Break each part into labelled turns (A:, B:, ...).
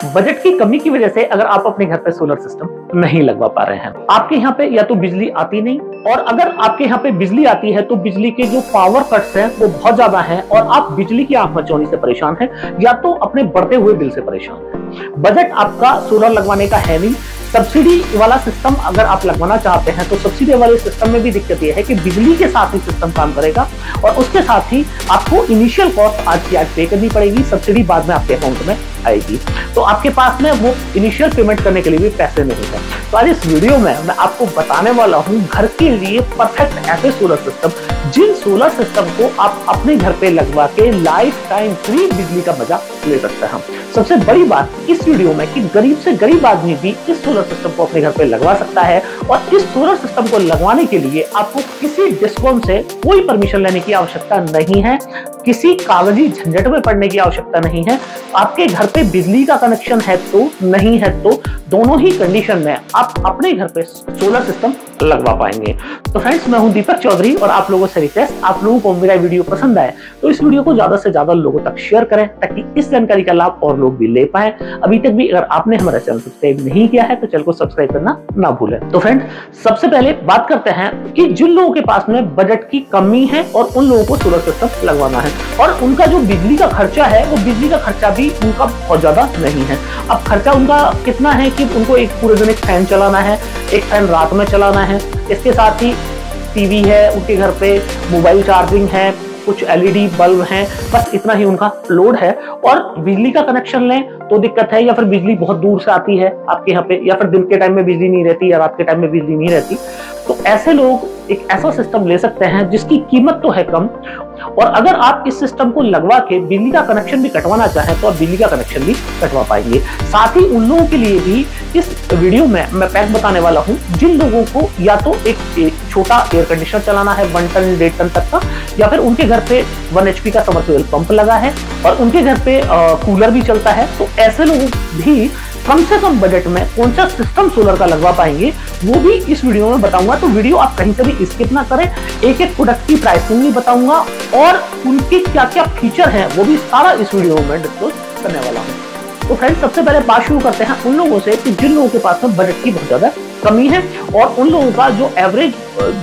A: Budget की कमी की वजह से अगर आप अपने घर पे सोलर सिस्टम नहीं लगवा पा रहे हैं, आपके यहाँ पे या तो बिजली आती नहीं, और अगर आपके यहाँ पे बिजली आती है तो बिजली के जो पावर कट्स हैं वो बहुत ज्यादा हैं और आप बिजली की आंख मचौनी से परेशान हैं या तो अपने बढ़ते हुए बिल से परेशान हैं। बजट आपका सोलर लगवाने का है नहीं। सब्सिडी वाला सिस्टम अगर आप लगवाना चाहते हैं तो सब्सिडी वाले सिस्टम में भी दिक्कत यह है कि बिजली के साथ ही सिस्टम काम करेगा और उसके साथ ही आपको इनिशियल कॉस्ट आज की आज पे करनी पड़ेगी, सब्सिडी बाद में आपके अकाउंट में आएगी। तो आपके पास में वो इनिशियल पेमेंट करने के लिए भी पैसे नहीं है। तो आज इस वीडियो में मैं आपको बताने वाला हूं घर के लिए परफेक्ट ऐसे सोलर सिस्टम, जिन सोलर सिस्टम को आप अपने घर पे लगवा के लाइफ टाइम फ्री बिजली का मजा ले सकते हैं। सबसे बड़ी बात इस वीडियो में कि गरीब से गरीब आदमी भी इस सोलर सिस्टम को अपने घर पे लगवा सकता है और इस सोलर सिस्टम को लगवाने के लिए आपको किसी डिस्कॉम से कोई परमिशन लेने की आवश्यकता नहीं है, किसी कागजी झंझट में पड़ने की आवश्यकता नहीं है। आपके घर पे बिजली का कनेक्शन है तो नहीं है तो दोनों ही कंडीशन में आप अपने घर पे सोलर सिस्टम लगवा पाएंगे। तो फ्रेंड्स, मैं हूं दीपक चौधरी और आप लोगों से रिक्वेस्ट, आप लोगों को मेरा वीडियो पसंद आए तो इस वीडियो को ज्यादा से ज्यादा लोगों तक शेयर करें ताकि इस जानकारी का लाभ और लोग भी ले पाए। अभी तक भी अगर आपने हमारा चैनल सब्सक्राइब नहीं किया है तो चैनल को सब्सक्राइब करना ना भूलें। तो फ्रेंड्स, सबसे पहले बात करते हैं कि जिन लोगों के पास में बजट की कमी है और उन लोगों को सोलर सिस्टम लगवाना है और उनका जो बिजली का खर्चा है वो बिजली का खर्चा भी उनका बहुत ज्यादा नहीं है। अब खर्चा उनका कितना है कि उनको एक पूरे दिन एक फैन चलाना है, एक फैन रात में चलाना है, इसके साथ ही टीवी है, उनके घर पे मोबाइल चार्जिंग है, कुछ एलईडी बल्ब हैं, बस इतना ही उनका लोड है। और बिजली का कनेक्शन लें तो दिक्कत है, या फिर बिजली बहुत दूर से आती है आपके यहाँ पे, या फिर दिन के टाइम में बिजली नहीं रहती या रात के टाइम में बिजली नहीं रहती, तो ऐसे लोग एक ऐसा सिस्टम ले सकते हैं जिसकी कीमत तो है कम, और अगर आप इस सिस्टम को लगवा के बिजली का कनेक्शन भी कटवाना चाहें तो आप बिजली का कनेक्शन भी कटवा पाएंगे। साथ ही उन लोगों के लिए भी इस वीडियो में मैं पैक बताने वाला हूं जिन लोगों को या तो एक छोटा एयर कंडीशनर चलाना है 1 टन 1.5 टन तक का, या फिर उनके घर पे 1 HP का समरसेबल पंप लगा है और उनके घर पे कूलर भी चलता है, तो ऐसे लोग भी कम से कम बजट में कौन सा सिस्टम सोलर का लगवा पाएंगे वो भी इस वीडियो में बताऊंगा। तो वीडियो आप कहीं से भी स्किप ना करें, एक एक प्रोडक्ट की प्राइसिंग भी बताऊंगा और उनके क्या क्या फीचर हैं वो भी सारा इस वीडियो में डिस्कस करने वाला हूं। तो फ्रेंड्स, सबसे पहले बात शुरू करते हैं उन लोगों से कि जिन लोगों के पास में बजट की बहुत ज्यादा कमी है और उन लोगों का जो एवरेज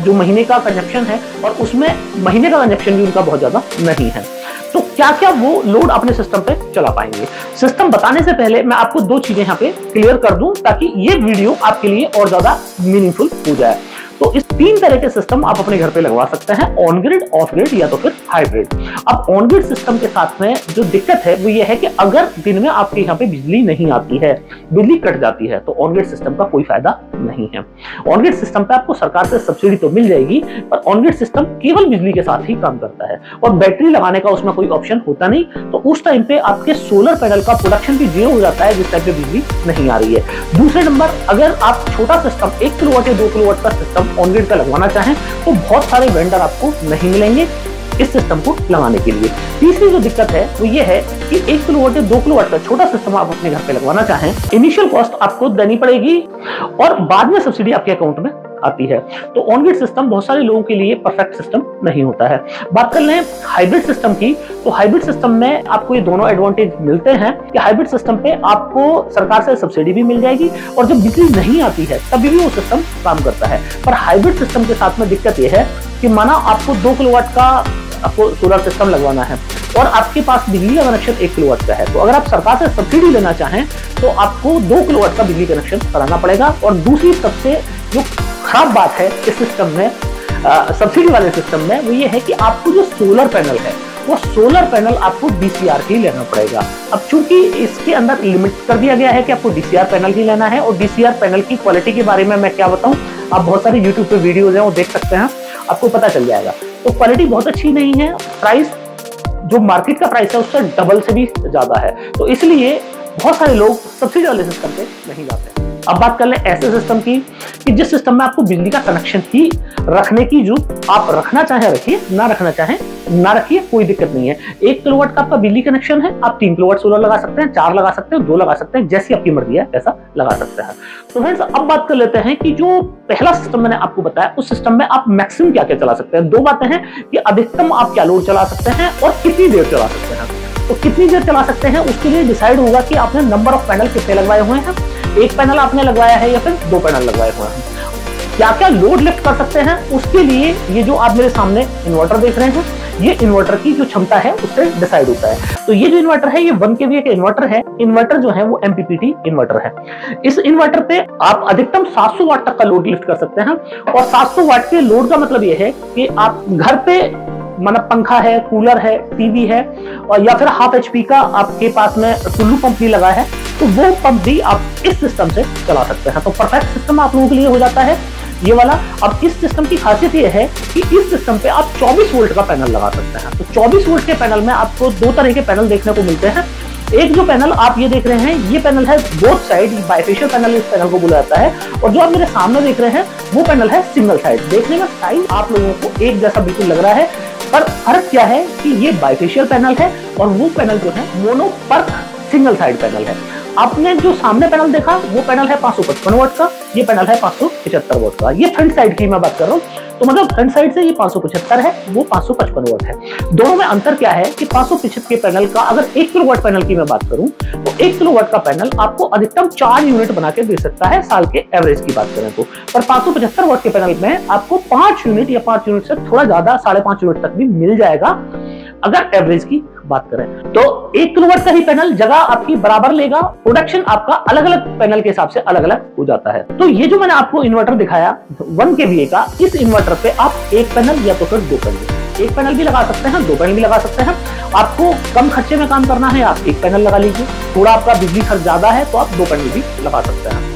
A: जो महीने का कंजप्शन है और उसमें महीने का कंजप्शन भी उनका बहुत ज्यादा नहीं है, तो क्या क्या वो लोड अपने सिस्टम पे चला पाएंगे। सिस्टम बताने से पहले मैं आपको दो चीजें यहाँ पे क्लियर कर दूं ताकि ये वीडियो आपके लिए और ज्यादा मीनिंगफुल हो जाए। तो इस 3 तरह के सिस्टम आप अपने घर पे लगवा सकते हैं, ऑन ग्रिड, ऑफ ग्रिड या तो फिर हाइब्रिड। अब ऑन ग्रिड सिस्टम के साथ में जो दिक्कत है वो ये है कि अगर दिन में आपके यहाँ पे बिजली नहीं आती है, बिजली कट जाती है, तो ऑन ग्रिड सिस्टम का कोई फायदा नहीं है। ऑन ग्रिड सिस्टम पे आपको सरकार से सब्सिडी तो मिल जाएगी, पर ऑन ग्रिड सिस्टम केवल बिजली के साथ ही काम करता है और बैटरी लगाने का उसमें कोई ऑप्शन होता नहीं, तो उस टाइम पे आपके सोलर पैनल का प्रोडक्शन भी 0 हो जाता है जिस टाइम पे बिजली नहीं आ रही है। दूसरे नंबर, अगर आप छोटा सिस्टम 1 किलोवाट या 2 किलोवाट का सिस्टम ऑन ग्रिड का लगवाना चाहें तो बहुत सारे वेंडर आपको नहीं मिलेंगे इस सिस्टम को लगाने के लिए। तीसरी जो दिक्कत है वो ये है कि 1 किलोवाट या 2 किलोवाट का छोटा सिस्टम आप अपने घर पे लगवाना चाहें, इनिशियल कॉस्ट आपको देनी पड़ेगी और बाद में सब्सिडी आपके अकाउंट में आती है। तो ऑन ग्रिड सिस्टम बहुत सारे लोगों के लिए परफेक्ट सिस्टम नहीं होता है। बात कर लें हाइब्रिड सिस्टम की, तो हाइब्रिड सिस्टम में आपको ये दोनों एडवांटेज मिलते हैं कि हाइब्रिड सिस्टम पे आपको सरकार से सब्सिडी भी मिल जाएगी और जब बिजली नहीं आती है तभी भी वो सिस्टम काम करता है। पर हाइब्रिड सिस्टम के साथ में दिक्कत ये है कि माना आपको 2 किलोवाट का आपको सोलर सिस्टम लगवाना है और आपके पास बिजली का कनेक्शन 1 किलोवाट का है, तो अगर आप सरकार से सब्सिडी लेना चाहें तो आपको 2 किलोवाट का बिजली कनेक्शन कराना पड़ेगा। और दूसरी सबसे जो खराब बात है इस सिस्टम में, सब्सिडी वाले सिस्टम में, वो ये है कि आपको जो सोलर पैनल है वो सोलर पैनल आपको DCR ही लेना पड़ेगा। अब चूंकि इसके अंदर लिमिट कर दिया गया है कि आपको DCR पैनल ही लेना है, और DCR पैनल की क्वालिटी के बारे में मैं क्या बताऊं, आप बहुत सारे YouTube पे वीडियोज हैं वो देख सकते हैं, आपको पता चल जाएगा। तो क्वालिटी बहुत अच्छी नहीं है, प्राइस जो मार्केट का प्राइस है उससे डबल से भी ज्यादा है, तो इसलिए बहुत सारे लोग सब्सिडी वाले सिस्टम पे नहीं जाते हैं। अब बात कर ले ऐसे सिस्टम की कि जिस सिस्टम में आपको बिजली का कनेक्शन ही रखने की जो आप रखना चाहे रखिए, ना रखना चाहे ना रखिए, कोई दिक्कत नहीं है। 1 किलोवाट का आपका बिजली कनेक्शन है, आप 3 किलोवाट सोलर लगा सकते हैं, 4 लगा सकते हैं, 2 लगा सकते हैं, जैसी आपकी मर्जी है ऐसा लगा सकते हैं। तो फ्रेंड्स, अब बात कर लेते हैं कि जो पहला सिस्टम मैंने आपको बताया उस सिस्टम में आप मैक्सिमम क्या क्या चला सकते हैं। 2 बातें हैं कि अधिकतम आप क्या लोड चला सकते हैं और कितनी देर चला सकते हैं। तो कितनी देर चला सकते हैं उसके लिए डिसाइड होगा कि आपने नंबर ऑफ पैनल कितने लगवाए हुए हैं, एक पैनल आपने लगवाया है या फिर 2 पैनल लगवाए हुए हैं। क्या क्या लोड लिफ्ट कर सकते हैं उसके लिए ये जो आप मेरे सामने इन्वर्टर देख रहे हैं, ये इन्वर्टर की जो क्षमता है उससे डिसाइड होता है। तो ये जो इन्वर्टर है ये 1 kVA का इन्वर्टर है। इन्वर्टर जो है वो MPPT इन्वर्टर है। इस इन्वर्टर पे आप अधिकतम 700 वाट तक का लोड लिफ्ट कर सकते हैं। और 700 वाट के लोड का मतलब ये है कि आप घर पे मतलब पंखा है, कूलर है, टीवी है और या फिर ½ HP का आपके पास में टुल्लू पंप भी लगा है, तो वो पंप भी आप इस सिस्टम से चला सकते हैं। तो परफेक्ट सिस्टम आप लोगों के लिए हो जाता है ये वाला। अब इस सिस्टम की खासियत ये है कि इस सिस्टम पे आप 24 वोल्ट का पैनल लगा सकते हैं। तो 24 वोल्ट के पैनल में आपको 2 तरह के पैनल देखने को मिलते हैं। एक जो पैनल आप ये देख रहे हैं, ये पैनल है बोथ साइड, बाइफेशियल पैनल इस पैनल को बोला जाता है। और जो आप मेरे सामने देख रहे हैं वो पैनल है सिंगल साइड। देखने में साइज आप लोगों को एक जैसा बिल्कुल लग रहा है, पर फर्क क्या है कि ये बाइफेशियल पैनल है और वो पैनल जो है मोनोपर्क सिंगल साइड पैनल है। आपने जो सामने पैनल देखा वो पैनल है 555 वाट का, ये पैनल है 575 वाट का। ये फ्रंट साइड की मैं बात कर रहा हूँ, तो मतलब फ्रंट साइड से ये 575 है, वो 555 वाट है। दोनों में अंतर क्या है कि 575 के पैनल का अगर 1 किलोवाट पैनल की मैं बात करूं तो 1 किलोवाट का पैनल आपको अधिकतम 4 यूनिट बना के दे सकता है साल के एवरेज की बात करें तो। पर 575 वाट के पैनल में आपको 5 यूनिट या 5 यूनिट से थोड़ा ज्यादा 5.5 यूनिट तक भी मिल जाएगा अगर एवरेज की बात करें तो। 1 किलोवाट का ही पैनल जगह आपकी बराबर लेगा। प्रोडक्शन आपका अलग अलग पैनल के हिसाब से अलग अलग हो जाता है। तो ये जो मैंने आपको इन्वर्टर दिखाया 1 kVA का, इस इन्वर्टर पे आप एक पैनल या तो फिर 2 पैनल, एक पैनल भी लगा सकते हैं, 2 पैनल भी लगा सकते हैं। आपको कम खर्चे में काम करना है आप एक पैनल लगा लीजिए, थोड़ा आपका बिजली खर्च ज्यादा है तो आप 2 पैनल भी लगा सकते हैं।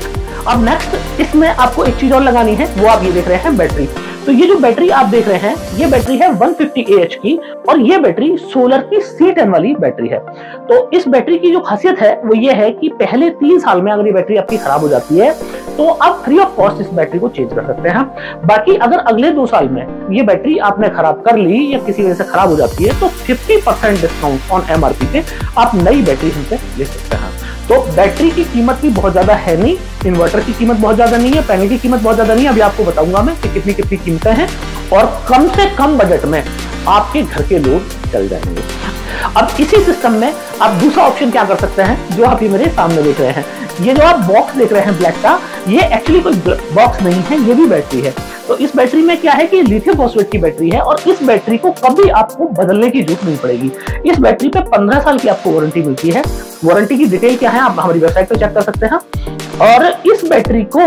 A: अब नेक्स्ट इसमें आपको एक चीज और लगानी है, वो आप ये देख रहे हैं बैटरी। तो ये जो बैटरी आप देख रहे हैं ये बैटरी है 150 Ah की और ये बैटरी सोलर की C10 वाली बैटरी है। तो इस बैटरी की जो खासियत है वो ये है कि पहले 3 साल में अगर ये बैटरी आपकी खराब हो जाती है तो आप फ्री ऑफ कॉस्ट इस बैटरी को चेंज कर सकते हैं। बाकी अगर अगले 2 साल में ये बैटरी आपने खराब कर ली या किसी वजह से खराब हो जाती है तो 50% डिस्काउंट ऑन MRP पे आप नई बैटरी हमसे ले सकते हैं। तो बैटरी की कीमत भी बहुत ज्यादा है नहीं, इन्वर्टर की कीमत बहुत ज्यादा नहीं है, पैनल की कीमत बहुत ज्यादा नहीं है। अभी आपको बताऊंगा मैं कि कितनी कितनी कीमतें हैं और कम से कम बजट में आपके घर के लोग चल जाएंगे। अब इसी सिस्टम में आप दूसरा ऑप्शन क्या कर सकते हैं, जो आप ये मेरे सामने देख रहे हैं, ये जो आप बॉक्स देख रहे हैं ब्लैक का, ये एक्चुअली कोई बॉक्स नहीं है, ये भी बैटरी है। तो इस बैटरी में क्या है कि लिथियम फॉस्फेट की बैटरी है और इस बैटरी को कभी आपको बदलने की जरूरत नहीं पड़ेगी। इस बैटरी पे 15 साल की आपको वारंटी मिलती है। वारंटी की डिटेल क्या है आप हमारी वेबसाइट पे चेक कर सकते हैं। और इस बैटरी को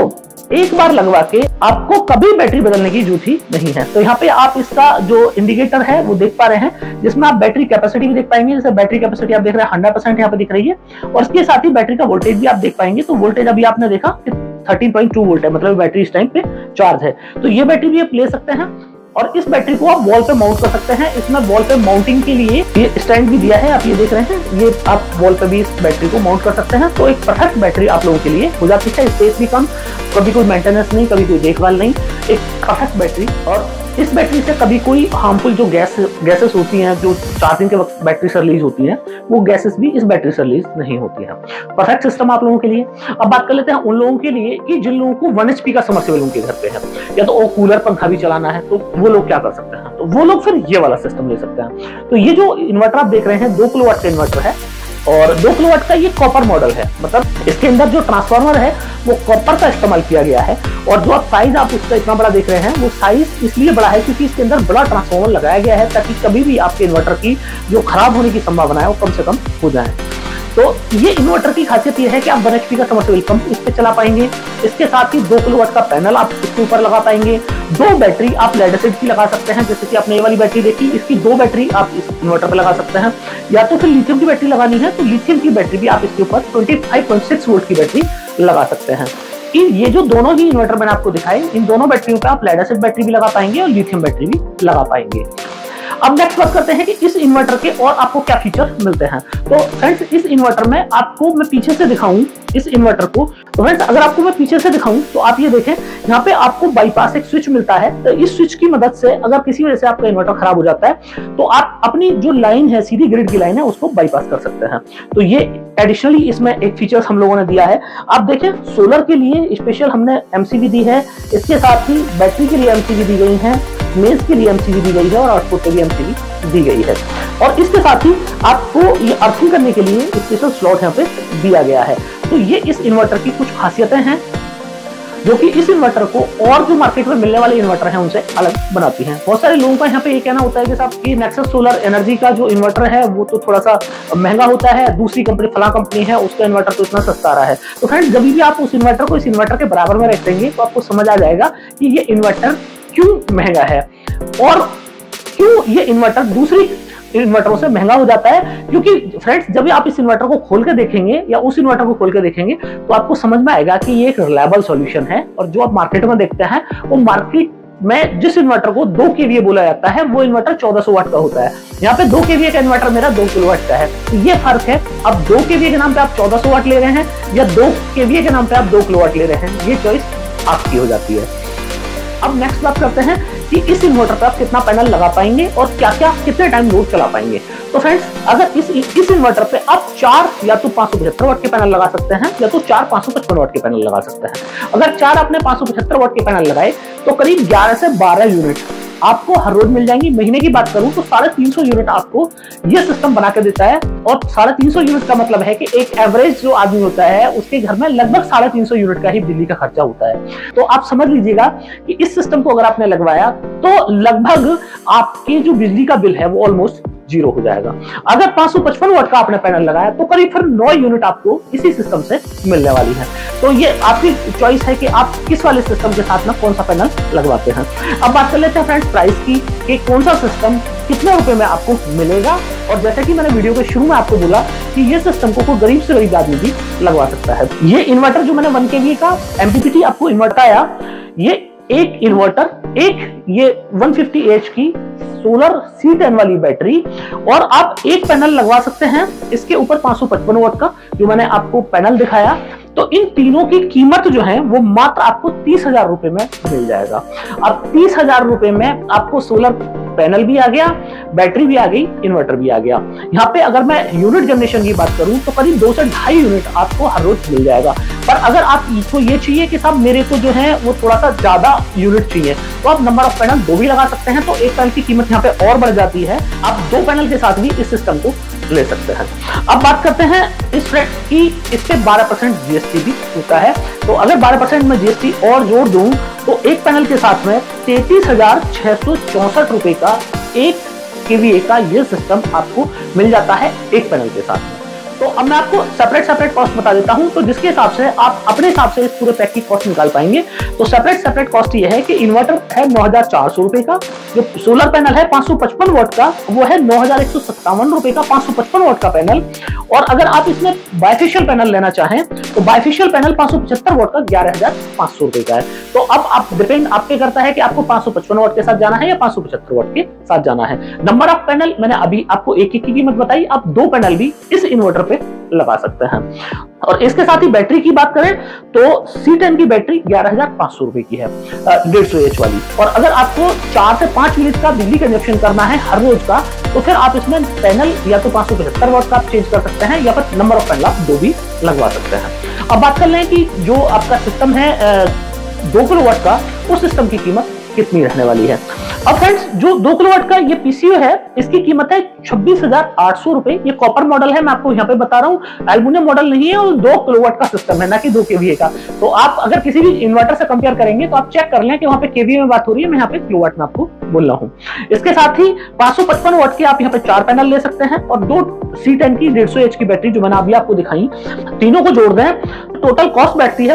A: एक बार लगवा के आपको कभी बैटरी बदलने की जरूरत ही नहीं है। तो यहाँ पे आप इसका जो इंडिकेटर है वो देख पा रहे हैं, जिसमें आप बैटरी कैपेसिटी भी देख पाएंगे। जैसे बैटरी कैपेसिटी आप देख रहे हैं 100% यहाँ पे दिख रही है और इसके साथ ही बैटरी का वोल्टेज भी आप देख पाएंगे। तो वोल्टेज अभी आपने देखा 13.2 वोल्ट है, मतलब बैटरी इस टाइम पे चार्ज है। तो ये बैटरी भी आप ले सकते हैं और इस बैटरी को आप वॉल पे माउंट कर सकते हैं। इसमें वॉल पे माउंटिंग के लिए ये स्टैंड भी दिया है, आप ये देख रहे हैं, ये आप वॉल पे भी इस बैटरी को माउंट कर सकते हैं। तो एक परफेक्ट बैटरी आप लोगों के लिए हो जाती है। स्पेस भी कम, कभी कोई मेंटेनेंस नहीं, कभी कोई देखभाल नहीं, एक परफेक्ट बैटरी। और इस बैटरी से कभी कोई हार्मफुल जो गैसेस होती हैं जो चार्जिंग के वक्त बैटरी से रिलीज होती हैं, वो गैसेस भी इस बैटरी से रिलीज नहीं होती हैं। परफेक्ट सिस्टम आप लोगों के लिए। अब बात कर लेते हैं उन लोगों के लिए कि जिन लोगों को 1 HP का समरसेबल उनके घर पे है या तो कूलर पंखा भी चलाना है, तो वो लोग क्या कर सकते हैं, तो वो लोग फिर ये वाला सिस्टम ले सकते हैं। तो ये जो इन्वर्टर आप देख रहे हैं 2 किलोवाट का इन्वर्टर है और 2 किलोवाट का ये कॉपर मॉडल है, मतलब इसके अंदर जो ट्रांसफार्मर है वो कॉपर का इस्तेमाल किया गया है। और जो आप साइज आप उसका इतना बड़ा देख रहे हैं वो साइज इसलिए बड़ा है क्योंकि इसके अंदर बड़ा ट्रांसफार्मर लगाया गया है ताकि कभी भी आपके इन्वर्टर की जो खराब होने की संभावना है वो कम से कम हो जाए। तो ये इन्वर्टर की खासियत ये है कि आप 1 HP का समरसेबल पंप इस पे चला पाएंगे। इसके साथ ही 2 किलोवाट का पैनल आप इसके ऊपर लगा पाएंगे। 2 बैटरी आप लेड एसिड की लगा सकते हैं, जैसे कि आपने ये वाली बैटरी देखी, इसकी 2 बैटरी आप इस इन्वर्टर पे लगा सकते हैं। या तो फिर लिथियम की बैटरी लगानी है तो लिथियम की बैटरी भी आप इसके ऊपर 25.6 वोल्ट की बैटरी लगा सकते हैं। ये जो दोनों ही इन्वर्टर मैंने आपको दिखाए, इन दोनों बैटरियों पे आप लेड एसिड बैटरी भी लगा पाएंगे और लिथियम बैटरी भी लगा पाएंगे। अब नेक्स्ट बात करते हैं कि इस इन्वर्टर के और आपको क्या फीचर मिलते हैं। तो फ्रेंड्स इस इन्वर्टर में आपको मैं पीछे से दिखाऊं इस इन्वर्टर को, तो फ्रेंड्स अगर आपको मैं पीछे से दिखाऊं तो आप ये देखें यहाँ पे आपको बाईपास एक स्विच मिलता है। तो इस स्विच की मदद से अगर किसी वजह से आपका इन्वर्टर खराब हो जाता है तो आप अपनी जो लाइन है सीधी ग्रिड की लाइन है उसको बाईपास कर सकते हैं। तो ये एडिशनली इसमें एक फीचर्स हम लोगों ने दिया है। आप देखें सोलर के लिए स्पेशल हमने MCB दी है, इसके साथ ही बैटरी के लिए MCB दी गई है, मेंस के लिए एमसीबी दी गई है और आउटपुट के लिए एमसीबी दी गई है। और इसके साथ ही आपको ये अर्थिंग करने के लिए स्पेशल स्लॉट यहाँ पे दिया गया है। तो ये इस इन्वर्टर की कुछ खासियतें हैं जो कि इस इन्वर्टर को और जो मार्केट में मिलने वाले इन्वर्टर हैं उनसे अलग बनाती हैं। बहुत सारे लोगों का यहाँ पे ये कहना होता है कि साहब कि नेक्सस सोलर एनर्जी का जो इन्वर्टर है वो तो थोड़ा सा महंगा होता है, दूसरी कंपनी फला कंपनी है उसका इन्वर्टर तो इतना सस्ता रहा है। तो फ्रेंड्स जब भी आप उस इन्वर्टर को इस इन्वर्टर के बराबर में रख देंगे तो आपको समझ आ जाएगा कि ये इन्वर्टर क्यों महंगा है और क्यों ये इन्वर्टर दूसरी इन्वर्टरों से महंगा हो जाता है। क्योंकि फ्रेंड्स जब भी आप इस इन्वर्टर को खोल के देखेंगे या उस इन्वर्टर को खोल के देखेंगे तो आपको समझ में आएगा कि ये एक रिलायबल सॉल्यूशन है। और जो आप मार्केट में देखते हैं वो मार्केट में जिस इन्वर्टर को 2 केवीए बोला जाता है वो इन्वर्टर 1400 वाट का होता है। यहाँ पे 2 केवीए का इन्वर्टर मेरा 2 किलोवाट का है। तो ये फर्क है। अब 2 केवीए के नाम पे आप 1400 वाट ले रहे हैं या 2 केवीए के नाम पे आप 2 किलोवाट ले रहे हैं, ये चॉइस आपकी हो जाती है। अब नेक्स्ट बात करते हैं कि इस इन्वर्टर पर आप कितना पैनल लगा पाएंगे और क्या क्या कितने टाइम लोड चला पाएंगे। तो फ्रेंड्स अगर इस इन्वर्टर पे आप 4 या तो 575 वाट के पैनल लगा सकते हैं या तो 4 555 वाट के पैनल लगा सकते हैं। अगर 4 आपने 575 वाट के पैनल लगाए तो करीब 11 से 12 यूनिट आपको हर रोज मिल जाएंगी। महीने की बात करूं तो 350 यूनिट आपको ये सिस्टम बना के देता है। और 350 यूनिट का मतलब है कि एक एवरेज जो आदमी होता है उसके घर में लगभग 350 यूनिट का ही बिजली का खर्चा होता है। तो आप समझ लीजिएगा कि इस सिस्टम को अगर आपने लगवाया तो लगभग आपकी जो बिजली का बिल है वो ऑलमोस्ट 0 हो जाएगा। अगर 555 वाट का आपने पैनल लगाया तो करीब फिर 9 यूनिट आपको इसी सिस्टम से मिलने वाली है। तो ये आपकी चॉइस है कि आप किस वाले सिस्टम के साथ में कौन सा पैनल लगवाते हैं। अब बात कर लेते हैं फ्रेंड्स प्राइस की कि कौन सा सिस्टम कितने रुपए में आपको मिलेगा। और जैसे कि मैंने वीडियो के शुरू में आपको बोला कि ये सिस्टम को कोई गरीब से गरीब आदमी भी लगवा सकता है। ये इन्वर्टर जो मैंने 1 kVA का MPPT आपको इन्वर्टर आया, ये एक इन्वर्टर, एक ये 150Ah की सोलर C10 वाली बैटरी और आप एक पैनल लगवा सकते हैं इसके ऊपर 555 वाट का जो मैंने आपको पैनल दिखाया। तो इन तीनों की कीमत जो है वो मात्र आपको 30,000 रुपए में मिल जाएगा। अब 30,000 रुपए में आपको सोलर पैनल भी आ गया, बैटरी भी आ गई, इन्वर्टर भी आ गया। यहाँ पे अगर मैं यूनिट जनरेशन की बात करूं तो करीब 2 से 2.5 यूनिट आपको हर रोज मिल जाएगा। पर अगर आपको ये चाहिए कि साहब मेरे को जो है वो थोड़ा सा ज्यादा यूनिट चाहिए तो आप नंबर ऑफ पैनल 2 भी लगा सकते हैं। तो एक पैनल की कीमत यहाँ पे और बढ़ जाती है, आप 2 पैनल के साथ भी इस सिस्टम को ले सकते हैं। अब बात करते हैं इस रेट की, इस पे 12% जीएसटी भी होता है। तो अगर 12% में जीएसटी और जोड़ दूं तो एक पैनल के साथ में 33,664 रुपए का 1 kVA का ये सिस्टम आपको मिल जाता है एक पैनल के साथ में। तो अब मैं आपको सेपरेट कॉस्ट बता देता हूं तो जिसके हिसाब से आप अपने हिसाब से इस पूरे पैक की कॉस्ट निकाल पाएंगे। तो सेपरेट कॉस्ट ये है कि इन्वर्टर है 9,400 रुपए का, जो सोलर पैनल है 555 वाट का वो है 9,157 रुपए का 555 वाट का पैनल। और अगर आप इसमें बाइफेशियल पैनल लेना चाहें तो बाइफेशियल पैनल 575 वाट का 11,500 रुपए का है। तो अब आप डिपेंड आपके करता है कि आपको 555 वाट के साथ जाना है या 575 वाट के साथ जाना है। नंबर ऑफ पैनल मैंने अभी आपको एक की कीमत बताई, आप 2 पैनल भी इस इन्वर्टर पे लगा सकते हैं। और इसके साथ ही बैटरी की बात करें तो C10 की बैटरी 11,500 रुपए की है 150H वाली। और अगर आपको 4 से 5 यूनिट का बिजली कंजप्शन करना है हर रोज का तो फिर आप इसमें पैनल या तो 575 वाट का आप चेंज कर सकते हैं या फिर नंबर ऑफ पैनल आप 2 भी लगवा सकते हैं। अब बात कर लें कि जो आपका सिस्टम है 2 किलोवाट का, उस सिस्टम की कीमत कितनी रहने वाली है। अब फ्रेंड्स जो 2 किलोवाट का ये पीसीयू है इसकी कीमत है 26,800 रुपए। ये कॉपर मॉडल है, मैं आपको यहाँ पे बता रहा हूँ, एल्युमिनियम मॉडल नहीं है और 2 किलोवाट का सिस्टम है ना कि 2 kVA का। तो आप अगर किसी भी इन्वर्टर से कंपेयर करेंगे तो आप चेक कर लें कि वहां पे केवीए में बात हो रही है, मैं यहाँ पे किलोवाट में आपको बोल रहा हूँ। इसके साथ ही 555 वाट के आप यहाँ पे 4 पैनल ले सकते हैं और 2 C10 की 150H की बैटरी जो मैंने अभी आपको दिखाई, तीनों को जोड़ दें टोटल कॉस्ट बैठती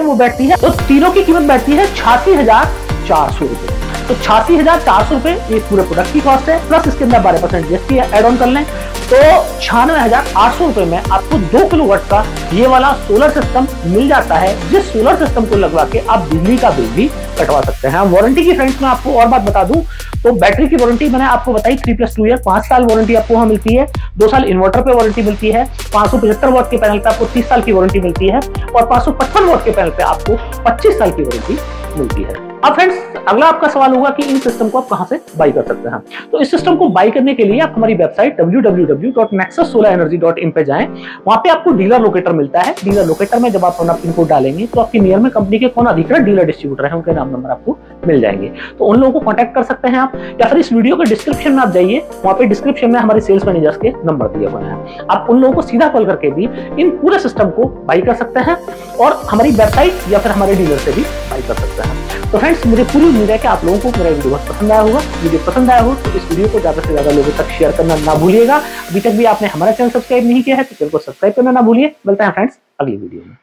A: है तो तीनों की कीमत बैठती है 86,400 रुपए। तो 86,400 रुपए ये पूरे प्रोडक्ट की कॉस्ट है, प्लस इसके अंदर 12% जीएसटी एड ऑन कर लें तो 96,800 रुपए में आपको 2 किलोवाट का ये वाला सोलर सिस्टम मिल जाता है, जिस सोलर सिस्टम को लगवा के आप बिजली का बिल भी कटवा सकते हैं। वारंटी की फ्रेंड्स मैं आपको और बात बता दूं तो बैटरी की वारंटी मैंने आपको बताई 3+2 ईयर, 5 साल वारंटी आपको वहां मिलती है, 2 साल इन्वर्टर पे वारंटी मिलती है, 575 वाट के पैनल पे आपको 30 साल की वारंटी मिलती है और 555 वाट के पैनल पे आपको 25 साल की वारंटी मिलती है। अब फ्रेंड्स अगला आपका सवाल होगा कि इन सिस्टम को आप कहां से बाई कर सकते हैं। तो इस सिस्टम को बाई करने के लिए आप हमारी वेबसाइट www.nexussolarenergy.in पे जाएं। वहां पे आपको डीलर लोकेटर मिलता है। डीलर लोकेटर में जब आप अपना पिन कोड डालेंगे तो आपकी नियर में कंपनी के कौन अधिकृत डीलर डिस्ट्रीब्यूटर है उनके नाम नंबर आपको मिल जाएंगे। तो उन लोगों को कॉन्टैक्ट कर सकते हैं आप, या फिर इस वीडियो के डिस्क्रिप्शन में आप जाइए, वहां पे डिस्क्रिप्शन में हमारे सेल्स मैनेजर्स के नंबर दिए हुए हैं। आप उन लोगों को सीधा कॉल करके भी इन पूरे सिस्टम को बाई कर सकते हैं और हमारी वेबसाइट या फिर हमारे डीलर से भी बाई कर सकते हैं। तो फ्रेंड्स मुझे पूरी उम्मीद है कि आप लोगों को मेरा वीडियो बहुत पसंद आया होगा। वीडियो पसंद आया हो तो इस वीडियो को ज्यादा से ज्यादा लोगों तक शेयर करना ना भूलिएगा। अभी तक भी आपने हमारा चैनल सब्सक्राइब नहीं किया है तो चैनल को सब्सक्राइब करना ना भूलिए। मिलते हैं फ्रेंड्स अगली वीडियो में।